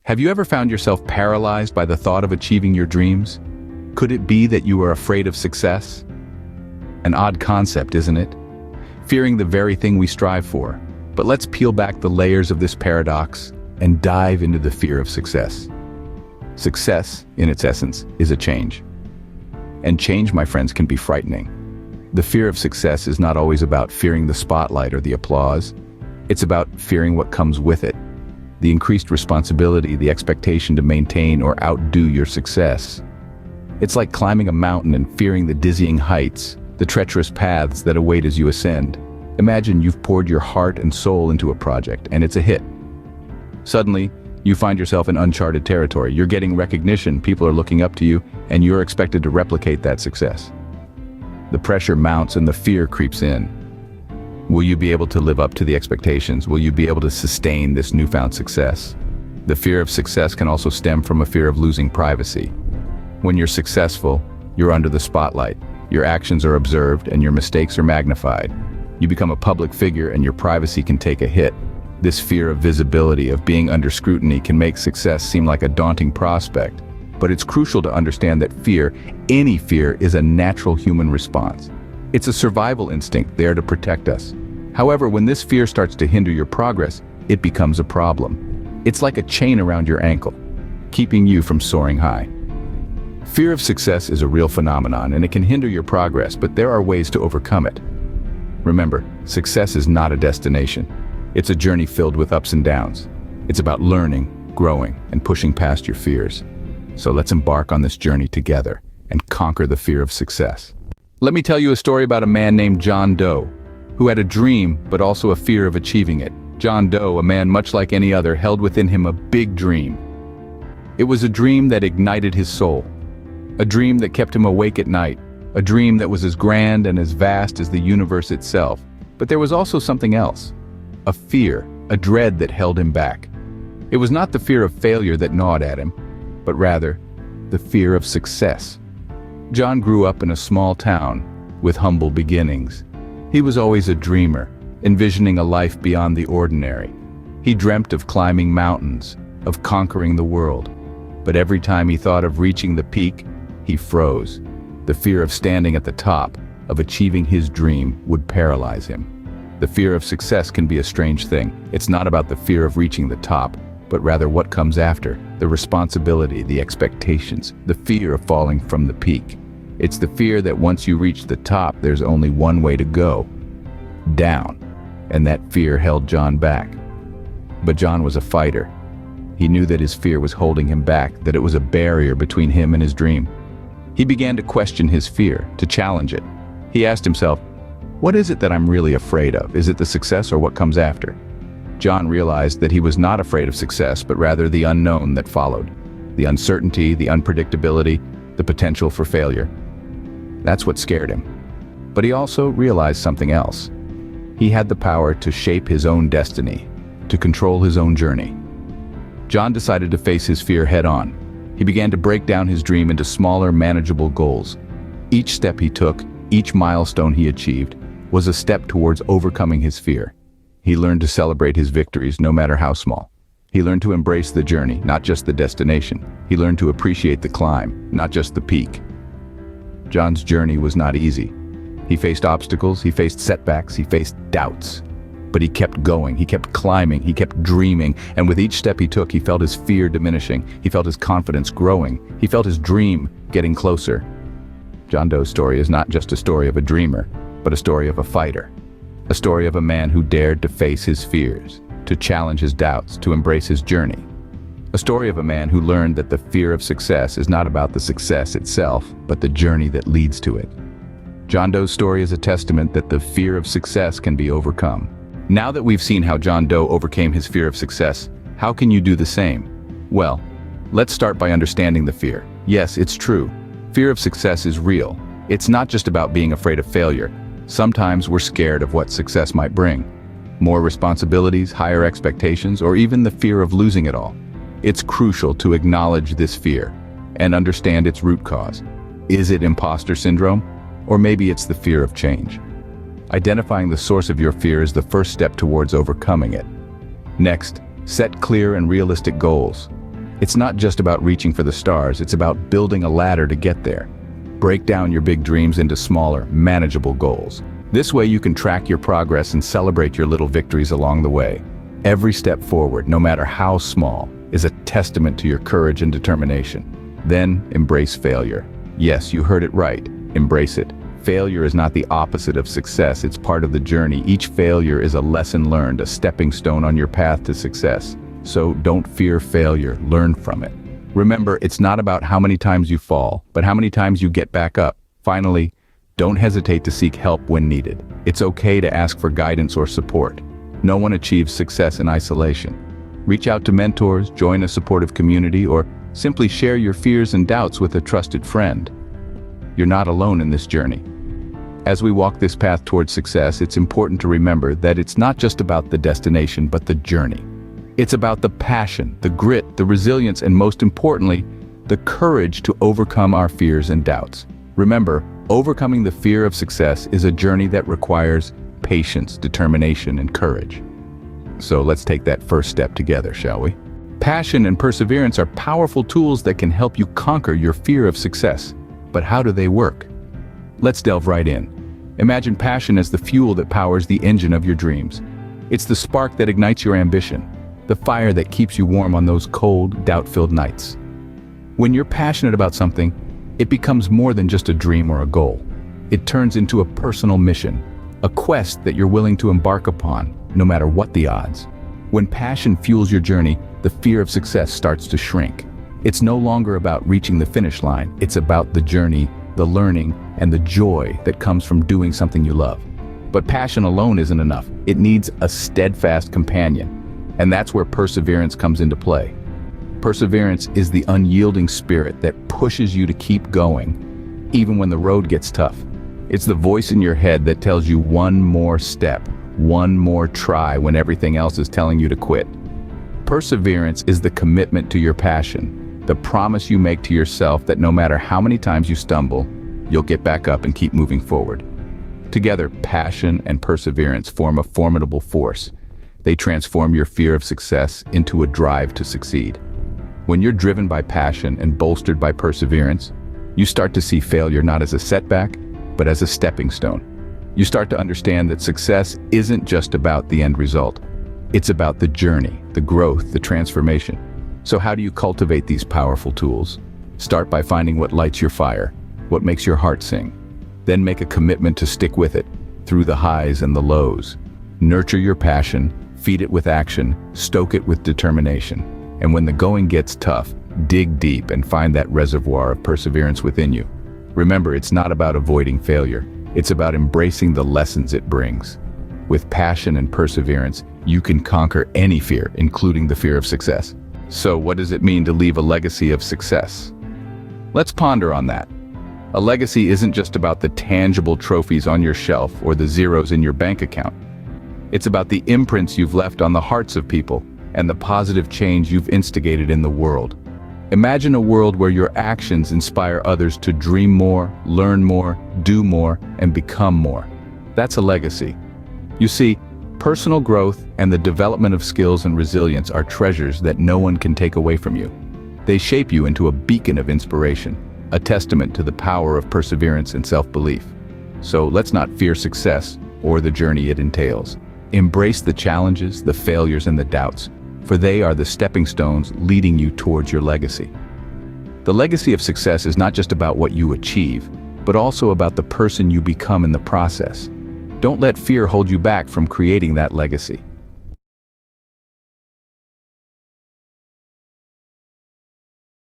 Have you ever found yourself paralyzed by the thought of achieving your dreams? Could it be that you are afraid of success? An odd concept, isn't it? Fearing the very thing we strive for. But let's peel back the layers of this paradox and dive into the fear of success. Success, in its essence, is a change. And change, my friends, can be frightening. The fear of success is not always about fearing the spotlight or the applause. It's about fearing what comes with it. The increased responsibility, the expectation to maintain or outdo your success. It's like climbing a mountain and fearing the dizzying heights, the treacherous paths that await as you ascend. Imagine you've poured your heart and soul into a project, and it's a hit. Suddenly, you find yourself in uncharted territory. You're getting recognition, people are looking up to you, and you're expected to replicate that success. The pressure mounts and the fear creeps in. Will you be able to live up to the expectations? Will you be able to sustain this newfound success? The fear of success can also stem from a fear of losing privacy. When you're successful, you're under the spotlight. Your actions are observed and your mistakes are magnified. You become a public figure and your privacy can take a hit. This fear of visibility, of being under scrutiny, can make success seem like a daunting prospect. But it's crucial to understand that fear, any fear, is a natural human response. It's a survival instinct there to protect us. However, when this fear starts to hinder your progress, it becomes a problem. It's like a chain around your ankle, keeping you from soaring high. Fear of success is a real phenomenon and it can hinder your progress, but there are ways to overcome it. Remember, success is not a destination. It's a journey filled with ups and downs. It's about learning, growing, and pushing past your fears. So let's embark on this journey together and conquer the fear of success. Let me tell you a story about a man named John Doe, who had a dream but also a fear of achieving it. John Doe, a man much like any other, held within him a big dream. It was a dream that ignited his soul, a dream that kept him awake at night, a dream that was as grand and as vast as the universe itself. But there was also something else, a fear, a dread that held him back. It was not the fear of failure that gnawed at him, but rather the fear of success. John grew up in a small town with humble beginnings. He was always a dreamer, envisioning a life beyond the ordinary. He dreamt of climbing mountains, of conquering the world. But every time he thought of reaching the peak, he froze. The fear of standing at the top, of achieving his dream, would paralyze him. The fear of success can be a strange thing. It's not about the fear of reaching the top, but rather what comes after, the responsibility, the expectations, the fear of falling from the peak. It's the fear that once you reach the top, there's only one way to go, down. And that fear held John back. But John was a fighter. He knew that his fear was holding him back, that it was a barrier between him and his dream. He began to question his fear, to challenge it. He asked himself, what is it that I'm really afraid of? Is it the success or what comes after? John realized that he was not afraid of success, but rather the unknown that followed. The uncertainty, the unpredictability, the potential for failure. That's what scared him. But he also realized something else. He had the power to shape his own destiny, to control his own journey. John decided to face his fear head-on. He began to break down his dream into smaller, manageable goals. Each step he took, each milestone he achieved, was a step towards overcoming his fear. He learned to celebrate his victories, no matter how small. He learned to embrace the journey, not just the destination. He learned to appreciate the climb, not just the peak. John's journey was not easy. He faced obstacles, he faced setbacks, he faced doubts. But he kept going, he kept climbing, he kept dreaming, and with each step he took, he felt his fear diminishing, he felt his confidence growing, he felt his dream getting closer. John Doe's story is not just a story of a dreamer, but a story of a fighter. A story of a man who dared to face his fears, to challenge his doubts, to embrace his journey. A story of a man who learned that the fear of success is not about the success itself, but the journey that leads to it. John Doe's story is a testament that the fear of success can be overcome. Now that we've seen how John Doe overcame his fear of success, how can you do the same? Well, let's start by understanding the fear. Yes, it's true. Fear of success is real. It's not just about being afraid of failure. Sometimes we're scared of what success might bring. More responsibilities, higher expectations, or even the fear of losing it all. It's crucial to acknowledge this fear and understand its root cause. Is it imposter syndrome? Or maybe it's the fear of change. Identifying the source of your fear is the first step towards overcoming it. Next, set clear and realistic goals. It's not just about reaching for the stars, it's about building a ladder to get there. Break down your big dreams into smaller, manageable goals. This way you can track your progress and celebrate your little victories along the way. Every step forward, no matter how small, is a testament to your courage and determination. Then, embrace failure. Yes, you heard it right. Embrace it. Failure is not the opposite of success, it's part of the journey. Each failure is a lesson learned, a stepping stone on your path to success. So don't fear failure, learn from it. Remember, it's not about how many times you fall, but how many times you get back up. Finally, don't hesitate to seek help when needed. It's okay to ask for guidance or support. No one achieves success in isolation. Reach out to mentors, join a supportive community, or simply share your fears and doubts with a trusted friend. You're not alone in this journey. As we walk this path towards success, it's important to remember that it's not just about the destination, but the journey. It's about the passion, the grit, the resilience, and most importantly, the courage to overcome our fears and doubts. Remember, overcoming the fear of success is a journey that requires patience, determination, and courage. So let's take that first step together, shall we? Passion and perseverance are powerful tools that can help you conquer your fear of success. But how do they work? Let's delve right in. Imagine passion as the fuel that powers the engine of your dreams. It's the spark that ignites your ambition, the fire that keeps you warm on those cold, doubt-filled nights. When you're passionate about something, it becomes more than just a dream or a goal. It turns into a personal mission, a quest that you're willing to embark upon, no matter what the odds. When passion fuels your journey, the fear of success starts to shrink. It's no longer about reaching the finish line, it's about the journey, the learning, and the joy that comes from doing something you love. But passion alone isn't enough. It needs a steadfast companion. And that's where perseverance comes into play. Perseverance is the unyielding spirit that pushes you to keep going, even when the road gets tough. It's the voice in your head that tells you one more step, one more try when everything else is telling you to quit. Perseverance is the commitment to your passion, the promise you make to yourself that no matter how many times you stumble, you'll get back up and keep moving forward. Together, passion and perseverance form a formidable force. They transform your fear of success into a drive to succeed. When you're driven by passion and bolstered by perseverance, you start to see failure not as a setback, but as a stepping stone. You start to understand that success isn't just about the end result. It's about the journey, the growth, the transformation. So how do you cultivate these powerful tools? Start by finding what lights your fire, what makes your heart sing. Then make a commitment to stick with it, through the highs and the lows. Nurture your passion, feed it with action, stoke it with determination. And when the going gets tough, dig deep and find that reservoir of perseverance within you. Remember, it's not about avoiding failure. It's about embracing the lessons it brings. With passion and perseverance, you can conquer any fear, including the fear of success. So what does it mean to leave a legacy of success? Let's ponder on that. A legacy isn't just about the tangible trophies on your shelf or the zeros in your bank account. It's about the imprints you've left on the hearts of people and the positive change you've instigated in the world. Imagine a world where your actions inspire others to dream more, learn more, do more, and become more. That's a legacy. You see, personal growth and the development of skills and resilience are treasures that no one can take away from you. They shape you into a beacon of inspiration, a testament to the power of perseverance and self-belief. So let's not fear success or the journey it entails. Embrace the challenges, the failures, and the doubts, for they are the stepping stones leading you towards your legacy. The legacy of success is not just about what you achieve, but also about the person you become in the process. Don't let fear hold you back from creating that legacy.